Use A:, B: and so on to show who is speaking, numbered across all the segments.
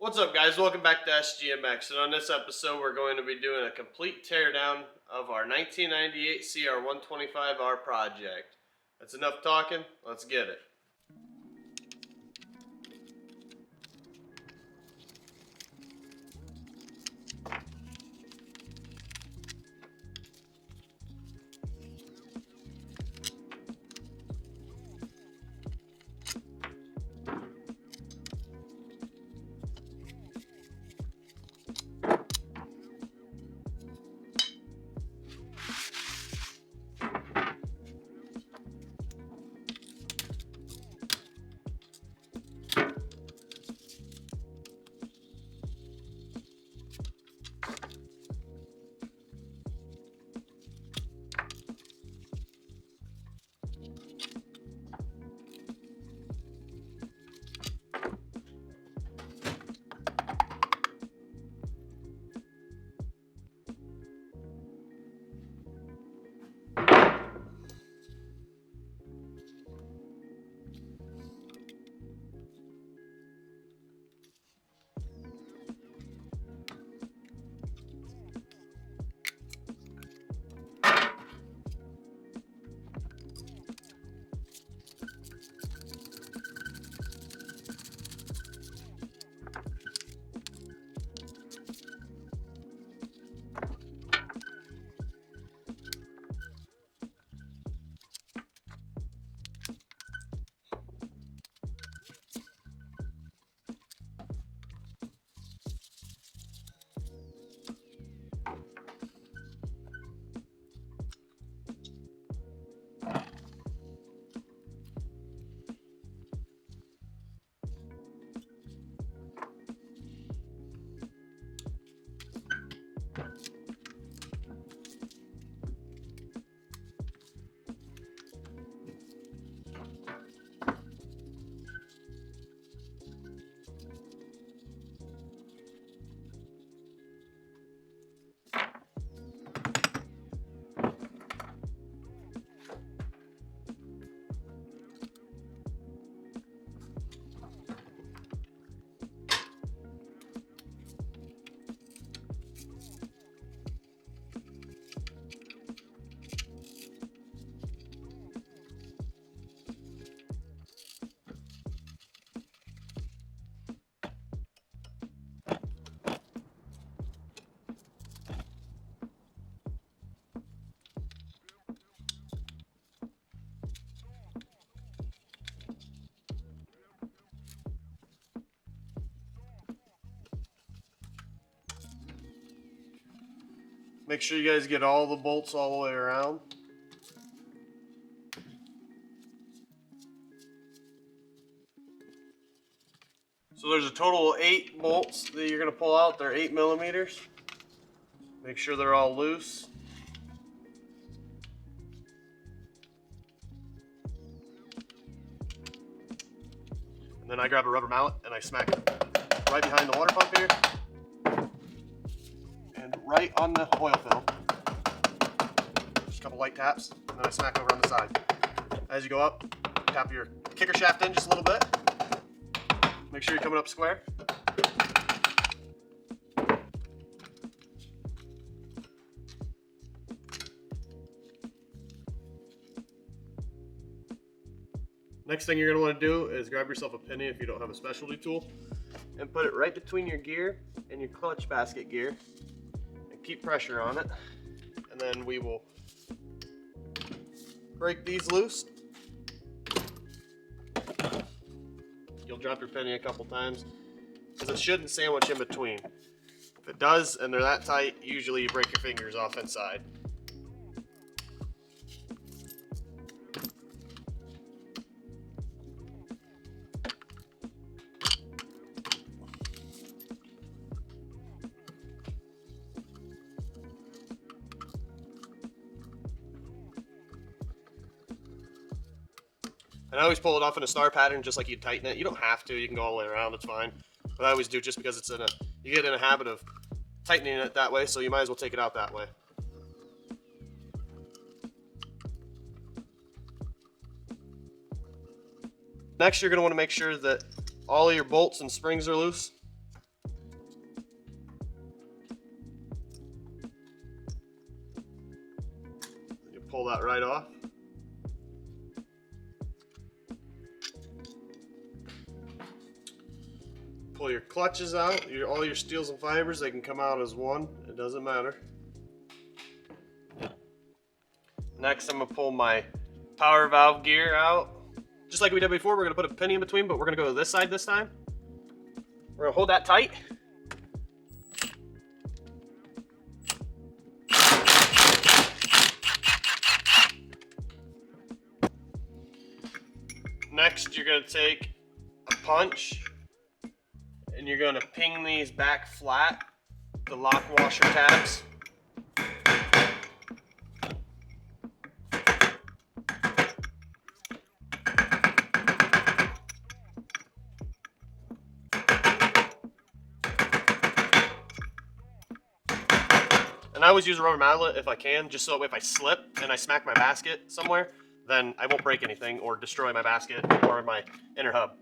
A: What's up, guys? Welcome back to SGMX, and on this episode we're going to be doing a complete teardown of our 1998 CR125R project. That's enough talking, let's get it. Make sure you guys get all the bolts all the way around. So there's a total of 8 bolts that you're going to pull out. They're 8 millimeters. Make sure they're all loose. And then I grab a rubber mallet and I smack it right behind the water pump here. And right on the oil fill. Just a couple light taps, and then I smack over on the side. As you go up, tap your kicker shaft in just a little bit. Make sure you're coming up square. Next thing you're going to want to do is grab yourself a penny if you don't have a specialty tool, and put it right between your gear and your clutch basket gear. Keep pressure on it, and then we will break these loose. You'll drop your penny a couple times because it shouldn't sandwich in between. If it does and they're that tight, usually you break your fingers off inside. And I always pull it off in a star pattern just like you'd tighten it. You don't have to, you can go all the way around, it's fine. But I always do just because it's you get in a habit of tightening it that way, so you might as well take it out that way. Next, you're going to want to make sure that all of your bolts and springs are loose. that right off. Pull your clutches out, all your steels and fibers, they can come out as one, it doesn't matter. Next, I'm gonna pull my power valve gear out. Just like we did before, we're gonna put a penny in between, but we're gonna go to this side this time. We're gonna hold that tight. Next, you're gonna take a punch and you're gonna ping these back flat, the lock washer tabs. And I always use a rubber mallet if I can, just so if I slip and I smack my basket somewhere, then I won't break anything or destroy my basket or my inner hub.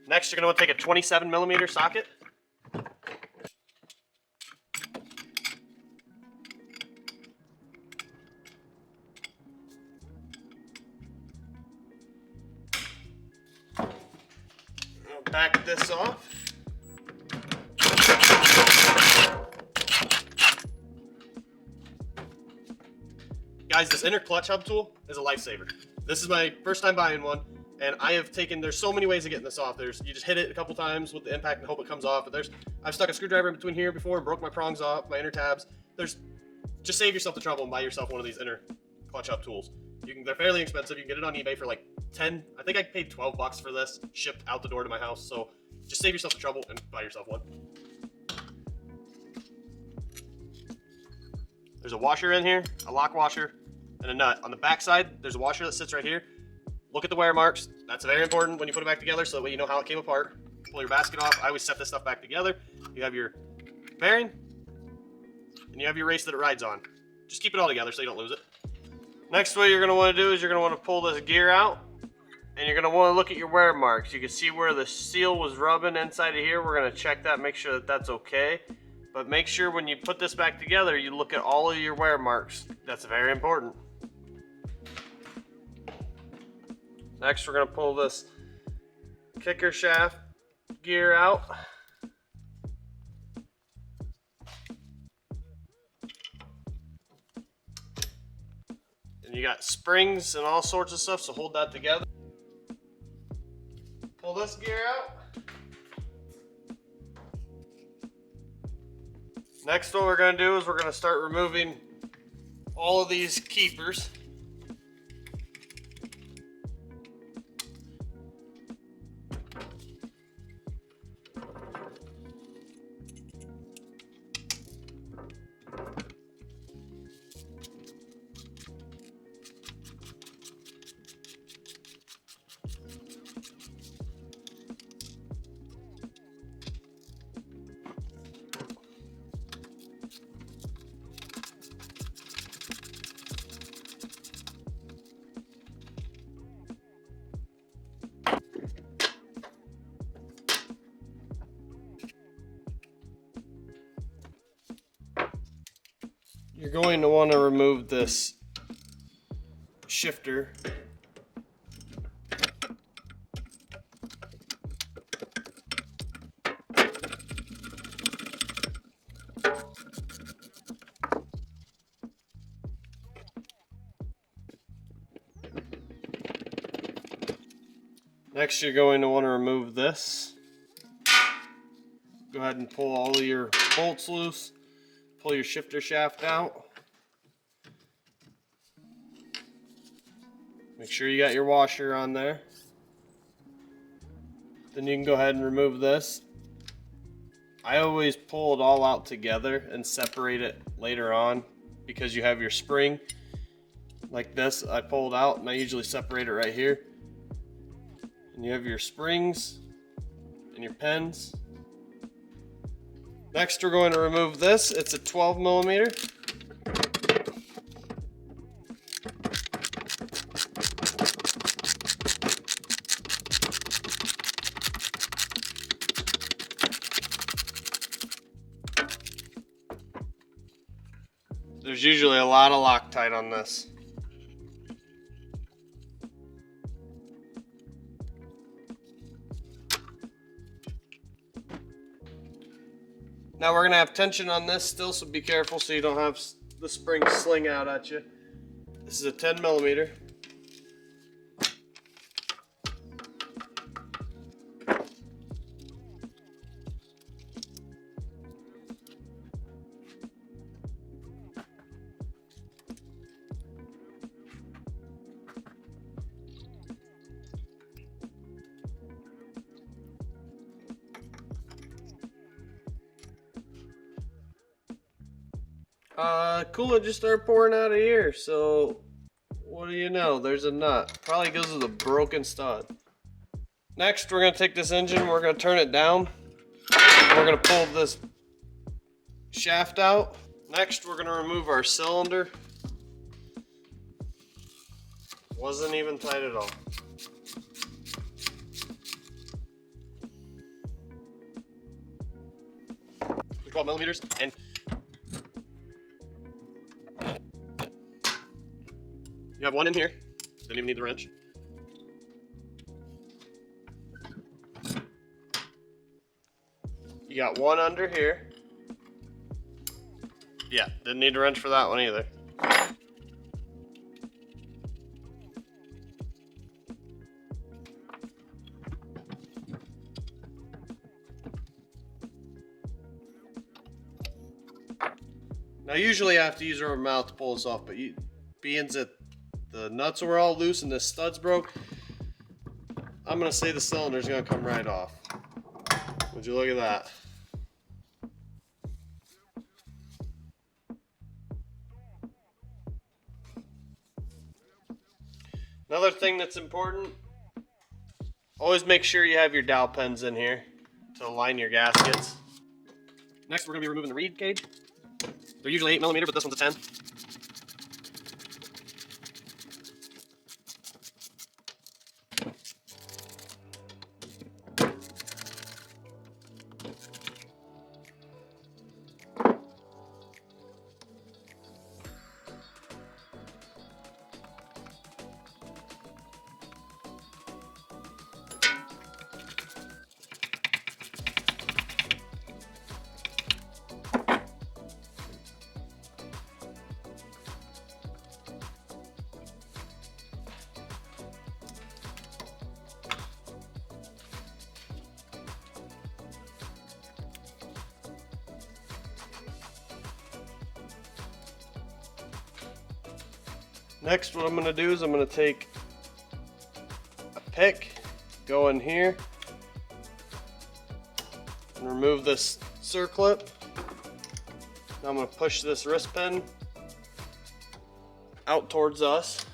A: Next, you're gonna want to take a 27mm socket. I'll back this off. Guys, this inner clutch hub tool is a lifesaver. This is my first time buying one, and I have taken, there's so many ways of getting this off. You just hit it a couple times with the impact and hope it comes off, but I've stuck a screwdriver in between here before and broke my prongs off, my inner tabs. Just save yourself the trouble and buy yourself one of these inner clutch hub tools. They're fairly expensive. You can get it on eBay for like 10, I think I paid 12 bucks for this, shipped out the door to my house, so just save yourself the trouble and buy yourself one. There's a washer in here, a lock washer, and a nut. On the back side, there's a washer that sits right here. Look at the wear marks. That's very important when you put it back together, so that way you know how it came apart. Pull your basket off. I always set this stuff back together. You have your bearing, and you have your race that it rides on. Just keep it all together so you don't lose it. Next, what you're gonna wanna do is you're gonna wanna pull this gear out, and you're gonna wanna look at your wear marks. You can see where the seal was rubbing inside of here. We're gonna check that, make sure that that's okay. But make sure when you put this back together, you look at all of your wear marks. That's very important. Next, we're gonna pull this kicker shaft gear out. And you got springs and all sorts of stuff, so hold that together. Pull this gear out. Next, what we're gonna do is we're gonna start removing all of these keepers. You're going to want to remove this shifter. Next, you're going to want to remove this. Go ahead and pull all of your bolts loose. Pull your shifter shaft out. Make sure you got your washer on there. Then you can go ahead and remove this. I always pull it all out together and separate it later on because you have your spring like this. I pulled out and I usually separate it right here. And you have your springs and your pins. Next, we're going to remove this. It's a 12mm. There's usually a lot of Loctite on this. Now we're gonna have tension on this still, so be careful so you don't have the spring sling out at you. This is a 10 millimeter. Coolant just started pouring out of here, so what do you know? There's a nut. Probably goes with a broken stud. Next, we're gonna take this engine, we're gonna turn it down. We're gonna pull this shaft out. Next, we're gonna remove our cylinder. Wasn't even tight at all. 12 millimeters, and you have one in here. Didn't even need the wrench. You got one under here. Yeah, didn't need a wrench for that one either. Now usually I have to use a rubber mallet to pull this off, but being that the nuts were all loose and the studs broke, I'm gonna say the cylinder's gonna come right off. Would you look at that? Another thing that's important, always make sure you have your dowel pens in here to align your gaskets. Next, we're gonna be removing the reed cage. They're usually 8 millimeter, but this one's a 10. Next, what I'm going to do is I'm going to take a pick, go in here, and remove this circlip. Now I'm going to push this wrist pin out towards us.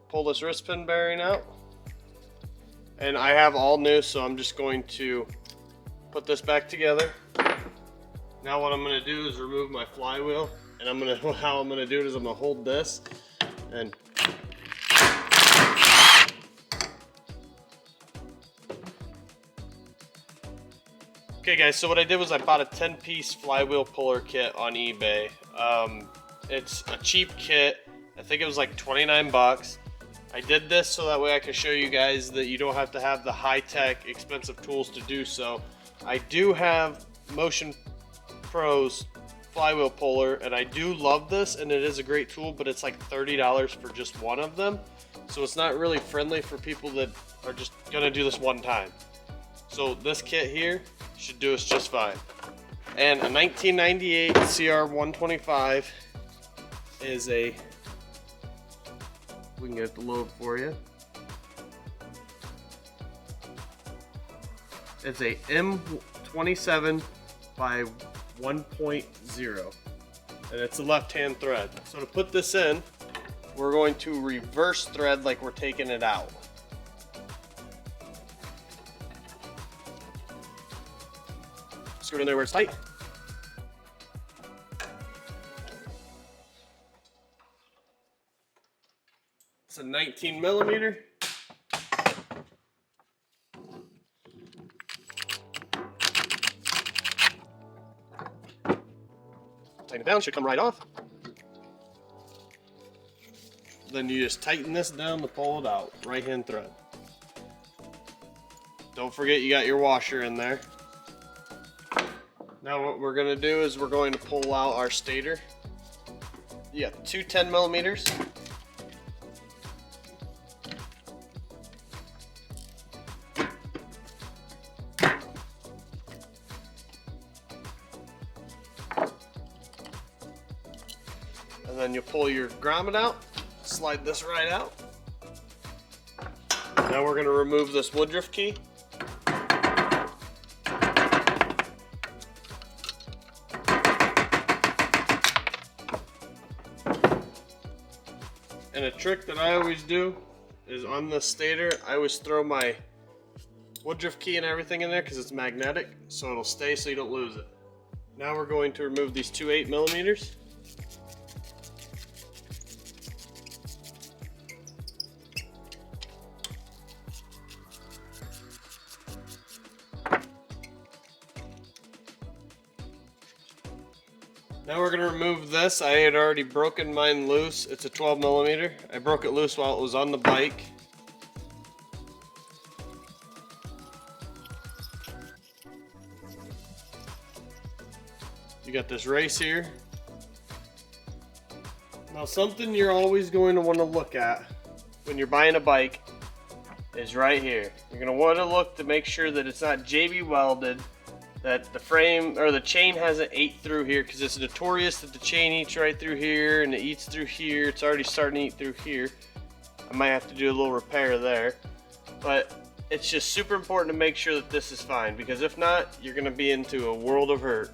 A: Pull this wrist pin bearing out. And I have all new, so I'm just going to put this back together. Now what I'm going to do is remove my flywheel, and how I'm going to do it is I'm going to hold this and okay guys, so what I did was I bought a 10-piece flywheel puller kit on eBay. It's a cheap kit. I think it was like 29 bucks. I did this so that way I can show you guys that you don't have to have the high-tech expensive tools to do so. I do have Motion Pro's flywheel puller, and I do love this, and it is a great tool, but it's like $30 for just one of them, so it's not really friendly for people that are just gonna do this one time. So this kit here should do us just fine. And a 1998 CR125 is a, we can get the load for you. It's a M27 by 1.0, and it's a left-hand thread. So to put this in, we're going to reverse thread like we're taking it out. Screw it in there where it's tight. It's a 19 millimeter. Tighten it down, should come right off. Then you just tighten this down to pull it out, right hand thread. Don't forget you got your washer in there. Now what we're going to do is we're going to pull out our stator. You got two 10 millimeters. And then you'll pull your grommet out, slide this right out. Now we're going to remove this woodruff key. And a trick that I always do is on the stator, I always throw my woodruff key and everything in there because it's magnetic, so it'll stay so you don't lose it. Now we're going to remove these two 8 millimeters. Now we're going to remove this. I had already broken mine loose. It's a 12 millimeter. I broke it loose while it was on the bike. You got this race here. Now something you're always going to want to look at when you're buying a bike is right here. You're going to want to look to make sure that it's not JB welded, that the frame or the chain hasn't ate through here, because it's notorious that the chain eats right through here and it eats through here. It's already starting to eat through here. I might have to do a little repair there, but it's just super important to make sure that this is fine, because if not, you're going to be into a world of hurt.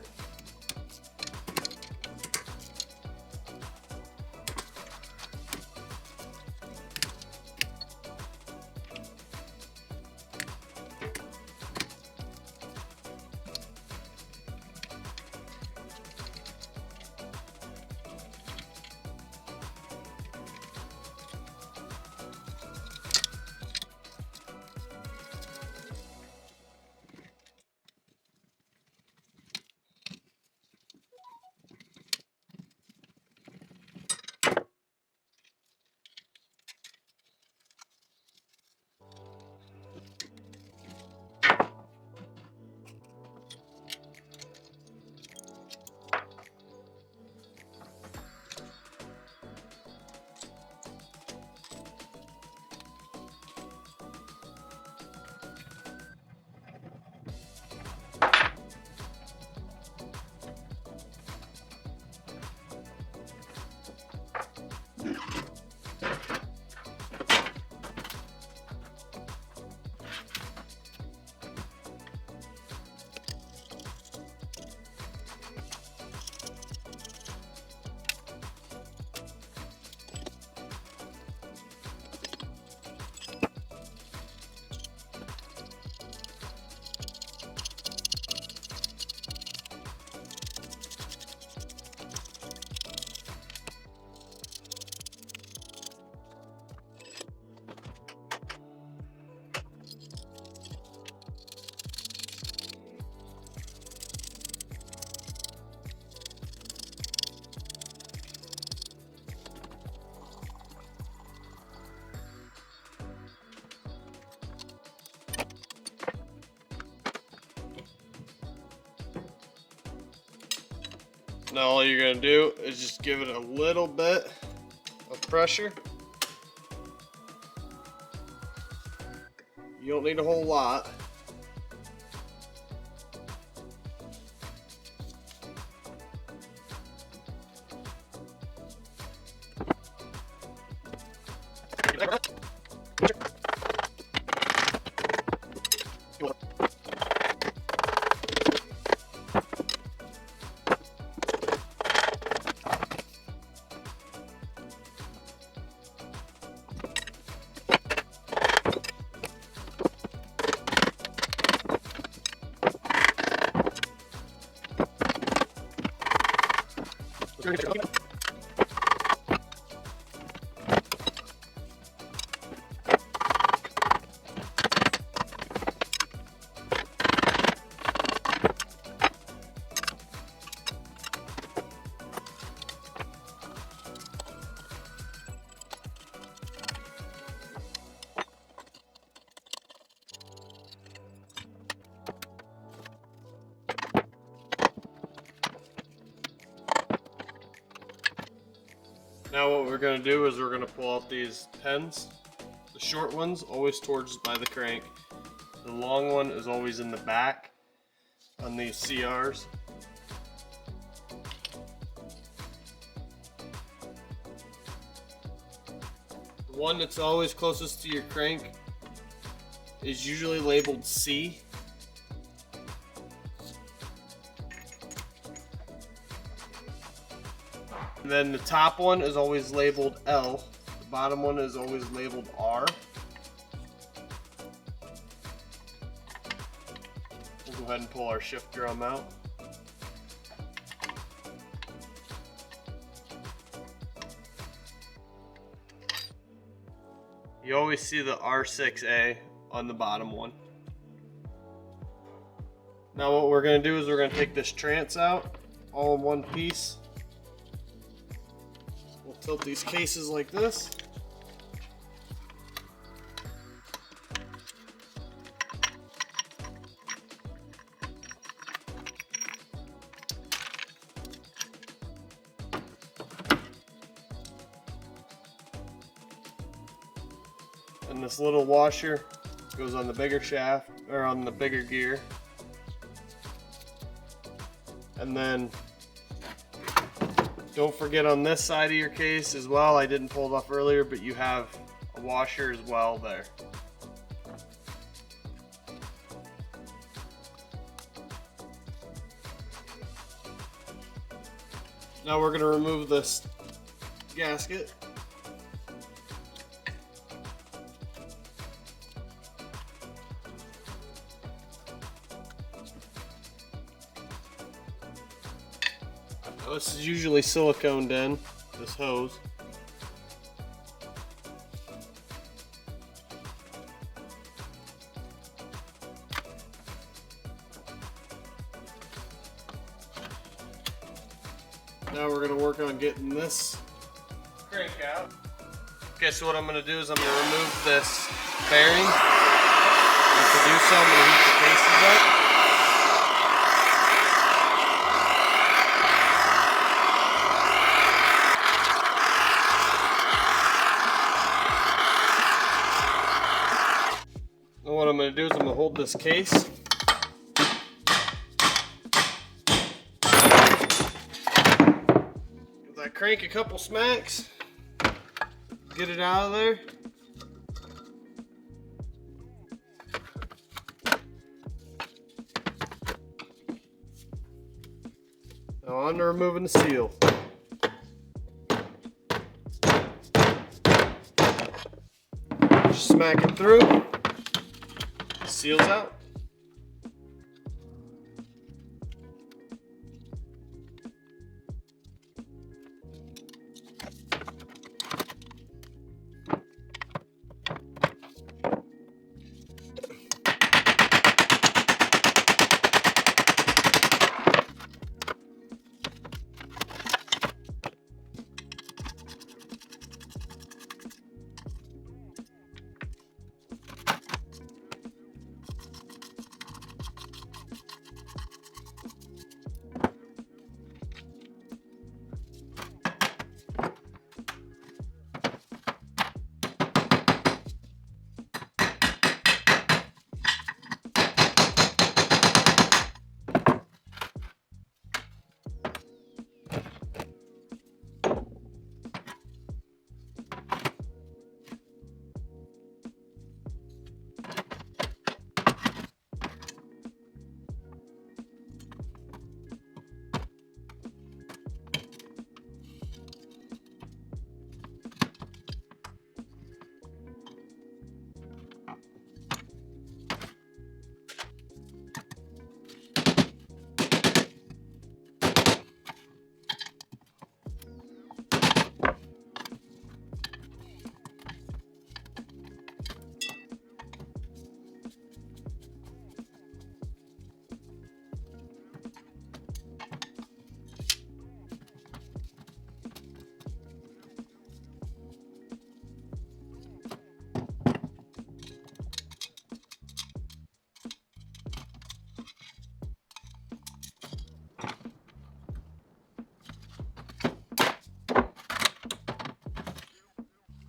A: Now all you're going to do is just give it a little bit of pressure. You don't need a whole lot. Now what we're going to do is we're going to pull out these pins. The short one's always towards by the crank. The long one is always in the back on these CRs. The one that's always closest to your crank is usually labeled C. And then the top one is always labeled L. The bottom one is always labeled R. We'll go ahead and pull our shift drum out. You always see the R6A on the bottom one. Now what we're going to do is we're going to take this trance out all in one piece. We'll tilt these cases like this. And this little washer goes on the bigger shaft, or on the bigger gear. And then don't forget on this side of your case as well, I didn't pull it off earlier, but you have a washer as well there. Now we're going to remove this gasket. Now this is usually siliconed in, this hose. Now we're going to work on getting this crank out. Okay, so what I'm going to do is I'm going to remove this bearing. And to do so, I'm going to heat the cases up. And what I'm going to do is I'm going to hold this case. Crank a couple smacks, get it out of there. Now on to removing the seal. Just smack it through, the seal's out.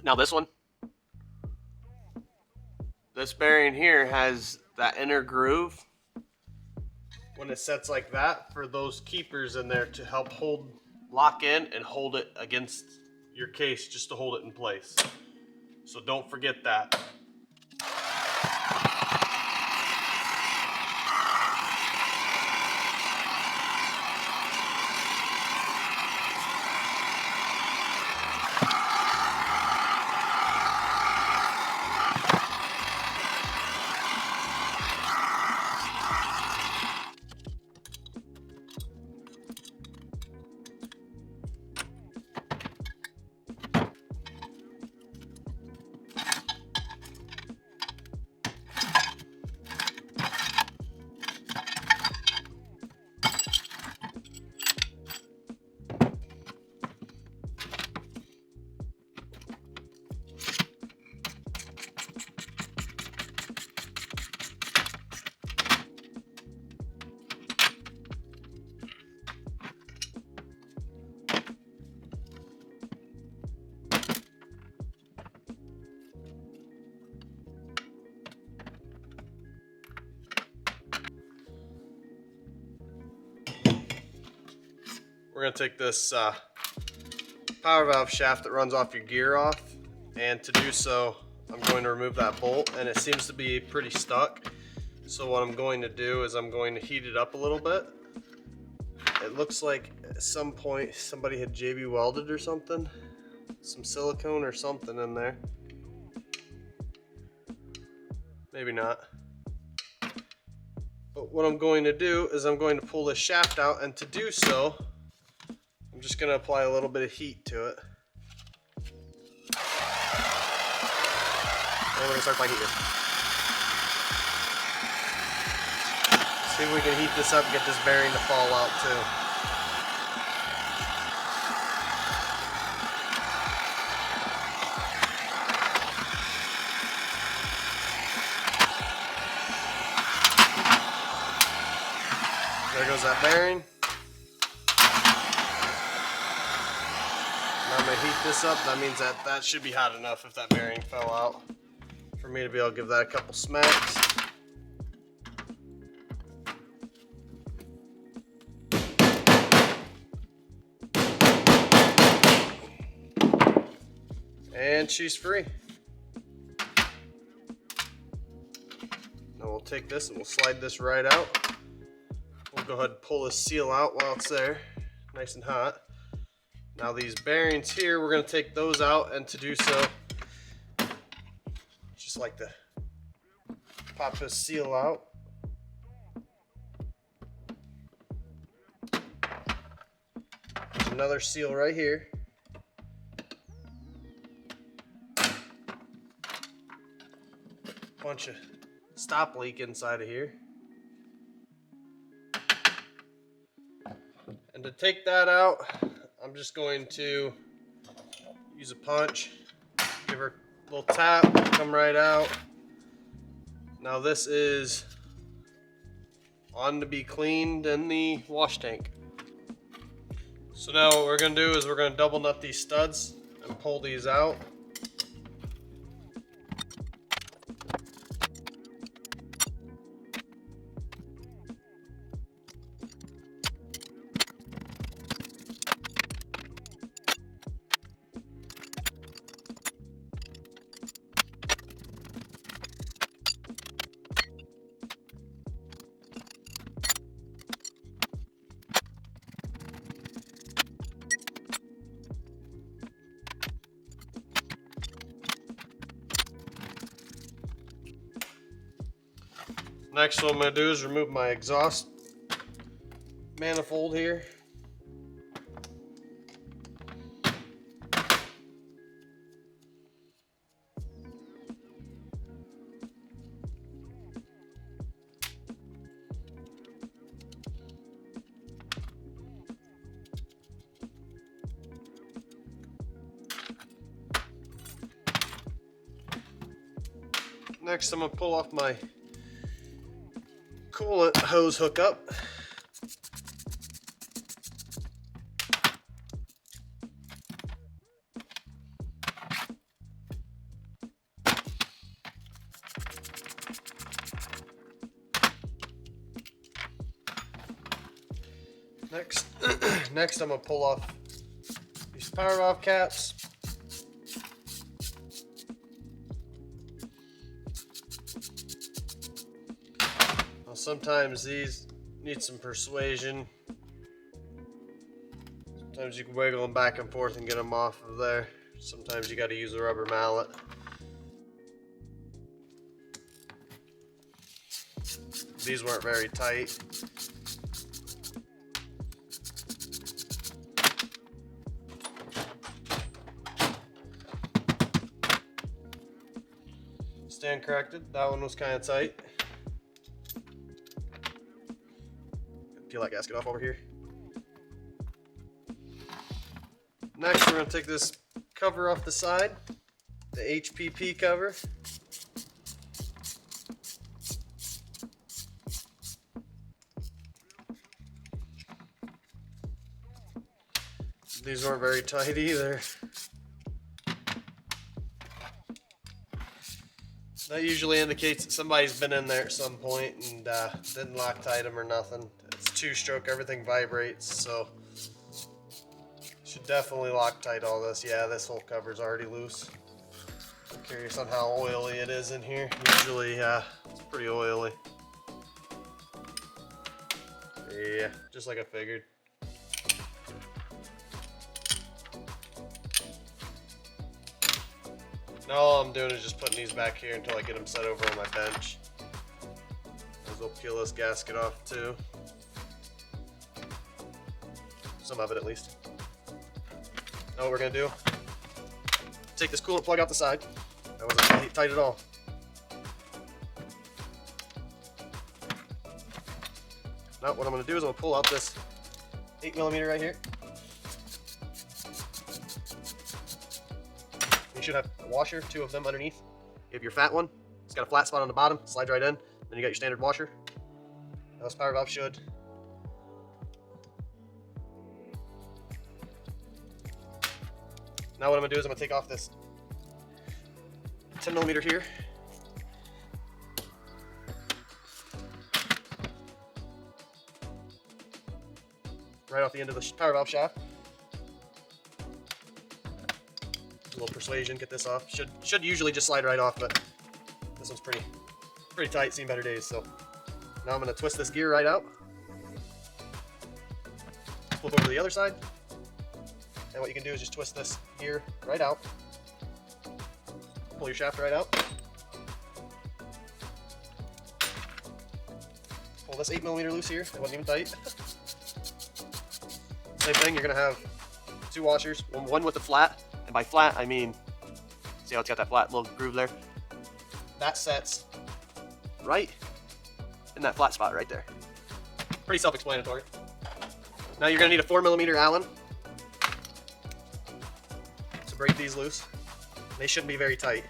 A: Now this one, this bearing here has that inner groove. When it sets like that, for those keepers in there to help lock in and hold it against your case, just to hold it in place. So don't forget that. We're going to take this power valve shaft that runs off your gear off, and to do so I'm going to remove that bolt, and it seems to be pretty stuck. So what I'm going to do is I'm going to heat it up a little bit. It looks like at some point somebody had JB welded or something, some silicone or something in there. Maybe not. But what I'm going to do is I'm going to pull this shaft out, and to do so I'm just going to apply a little bit of heat to it. And we're going to start applying heat here. See if we can heat this up and get this bearing to fall out too. There goes that bearing. Now I'm going to heat this up. That means that should be hot enough if that bearing fell out for me to be able to give that a couple smacks. And she's free. Now we'll take this and we'll slide this right out. We'll go ahead and pull this seal out while it's there, nice and hot. Now these bearings here, we're going to take those out, and to do so, just like to pop this seal out. There's another seal right here. Bunch of stop leak inside of here. And to take that out, I'm just going to use a punch, give her a little tap, come right out. Now this is on to be cleaned in the wash tank. So now what we're going to do is we're going to double nut these studs and pull these out. Next, what I'm going to do is remove my exhaust manifold here. Next, I'm going to pull off my coolant hose hookup. Next I'm gonna pull off these power valve caps. Now, sometimes these need some persuasion. Sometimes you can wiggle them back and forth and get them off of there. Sometimes you got to use a rubber mallet. These weren't very tight. Stand corrected, that one was kind of tight. Peel that gasket off over here. Next, we're going to take this cover off the side, the HPP cover. These weren't very tight either. That usually indicates that somebody's been in there at some point and didn't Loctite them or nothing. It's two-stroke, everything vibrates, so should definitely Loctite all this. Yeah, this whole cover's already loose. I'm curious on how oily it is in here. Usually, it's pretty oily. Yeah, just like I figured. Now all I'm doing is just putting these back here until I get them set over on my bench. Might as well peel this gasket off too. Some of it at least. Now what we're gonna do, take this coolant plug out the side. That wasn't tight at all. Now what I'm gonna do is I'm gonna pull out this 8mm right here. You should have a washer, 2 of them underneath. You have your fat one, it's got a flat spot on the bottom, slides right in. Then you got your standard washer. Now this power valve should. Now what I'm gonna do is I'm gonna take off this 10mm here. Right off the end of the power valve shaft. A little persuasion, get this off. Should usually just slide right off, but this one's pretty tight, seen better days. So now I'm gonna twist this gear right out. Flip over to the other side. And what you can do is just twist this gear right out. Pull your shaft right out. Pull this 8mm loose here. It wasn't even tight. Same thing, you're gonna have 2 washers, one with the flat. And by flat, I mean, see how it's got that flat little groove there? That sets right in that flat spot right there. Pretty self-explanatory. Now you're gonna need a 4mm Allen to break these loose. They shouldn't be very tight.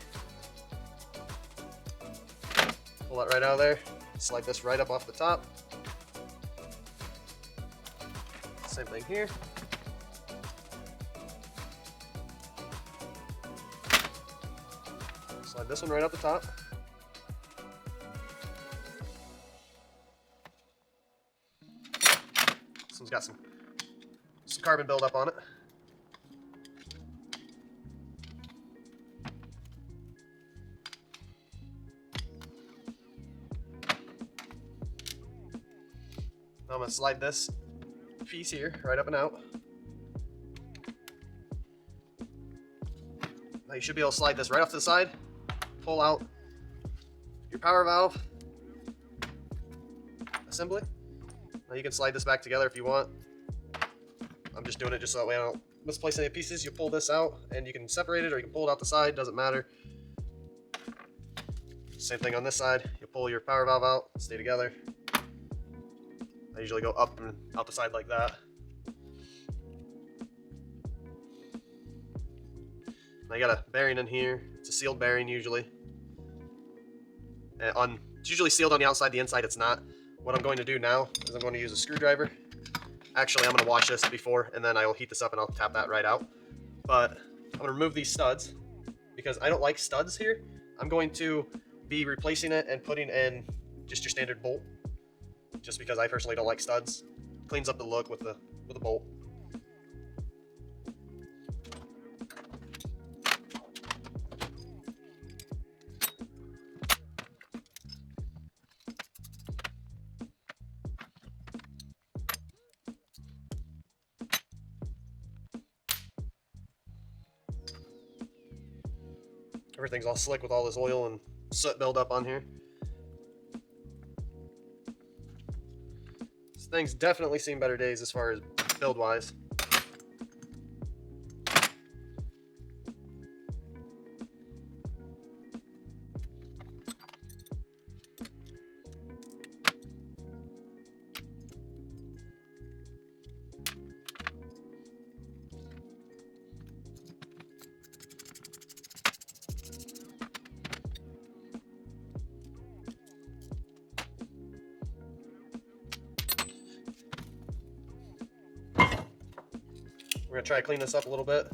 A: Pull that right out of there. Slide this right up off the top. Same thing here. Slide this one right up the top. This one's got some carbon buildup on it. Now I'm going to slide this piece here right up and out. Now you should be able to slide this right off to the side. Pull out your power valve assembly. Now you can slide this back together if you want. I'm just doing it just so that way I don't misplace any pieces. You pull this out and you can separate it or you can pull it out the side, doesn't matter. Same thing on this side. You pull your power valve out, stay together. I usually go up and out the side like that. Now you got a bearing in here. It's a sealed bearing usually. It's usually sealed on the outside, the inside it's not. What I'm going to do now is I'm going to use a screwdriver. Actually, I'm going to wash this before and then I will heat this up and I'll tap that right out. But I'm going to remove these studs because I don't like studs here. I'm going to be replacing it and putting in just your standard bolt, just because I personally don't like studs. cleans up the look with the bolt. Everything's all slick with all this oil and soot buildup on here. This thing's definitely seen better days as far as build wise. We're gonna try to clean this up a little bit.